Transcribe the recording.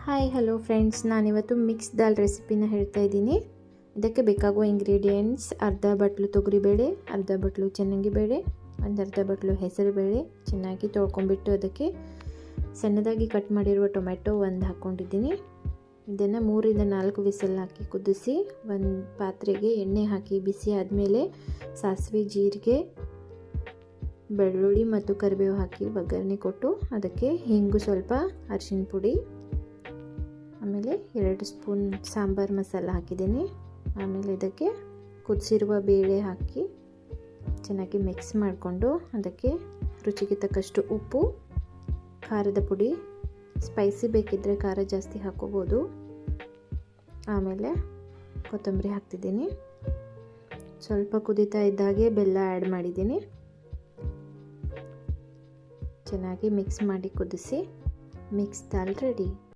Hi hello friends, ನಾನಿವತ್ತು mix ದಾಲ್ ರೆಸಿಪಿನ ಹೇಳ್ತಾ ಇದ್ದೀನಿ. ಇದಕ್ಕೆ ಬೇಕಾಗುವ ಇಂಗ್ರೀಡಿಯೆಂಟ್ಸ್: ಅರ್ಧ ಬಟ್ಲು ತೊಗರಿಬೇಳೆ, ಅರ್ಧ ಬಟ್ಲು ಚೆನ್ನಾಗಿಬೇಳೆ, ಒಂದು ಅರ್ಧ ಬಟ್ಲು ಹೆಸರುಬೇಳೆ. ಚೆನ್ನಾಗಿ ತೊಳ್ಕೊಂಬಿಟ್ಟು ಅದಕ್ಕೆ ಸಣ್ಣದಾಗಿ ಕಟ್ ಮಾಡಿರುವ ಟೊಮೆಟೊ ಒಂದು ಹಾಕ್ಕೊಂಡಿದ್ದೀನಿ. ಇದನ್ನು 3ರಿಂದ 4 ವಿಸಲ್ ಹಾಕಿ ಕುದಿಸಿ ಒಂದು ಪಾತ್ರೆಗೆ ಎಣ್ಣೆ ಹಾಕಿ ಬಿಸಿ ಆದಮೇಲೆ ಸಾಸಿವೆ, ಜೀರಿಗೆ, ಬೆಳ್ಳುಳ್ಳಿ ಮತ್ತು ಕರಿಬೇವು ಹಾಕಿ ಒಗ್ಗರಣೆ ಕೊಟ್ಟು ಅದಕ್ಕೆ ಹಿಂಗು, ಸ್ವಲ್ಪ ಅರಿಶಿನ ಪುಡಿ, ಆಮೇಲೆ 2 ಸ್ಪೂನ್ ಸಾಂಬಾರು ಮಸಾಲ ಹಾಕಿದ್ದೀನಿ. ಆಮೇಲೆ ಇದಕ್ಕೆ ಕುದಿಸಿರುವ ಬೇಳೆ ಹಾಕಿ ಚೆನ್ನಾಗಿ ಮಿಕ್ಸ್ ಮಾಡಿಕೊಂಡು ಅದಕ್ಕೆ ರುಚಿಗೆ ತಕ್ಕಷ್ಟು ಉಪ್ಪು, ಖಾರದ ಪುಡಿ, ಸ್ಪೈಸಿ ಬೇಕಿದ್ದರೆ ಖಾರ ಜಾಸ್ತಿ ಹಾಕೋಬೋದು. ಆಮೇಲೆ ಕೊತ್ತಂಬರಿ ಹಾಕ್ತಿದ್ದೀನಿ. ಸ್ವಲ್ಪ ಕುದೀತಾ ಇದ್ದಾಗೆ ಬೆಲ್ಲ ಆ್ಯಡ್ ಮಾಡಿದ್ದೀನಿ. ಚೆನ್ನಾಗಿ ಮಿಕ್ಸ್ ಮಾಡಿ ಕುದಿಸಿ ಮಿಕ್ಸ್ ದಾಲ್ ರೆಡಿ.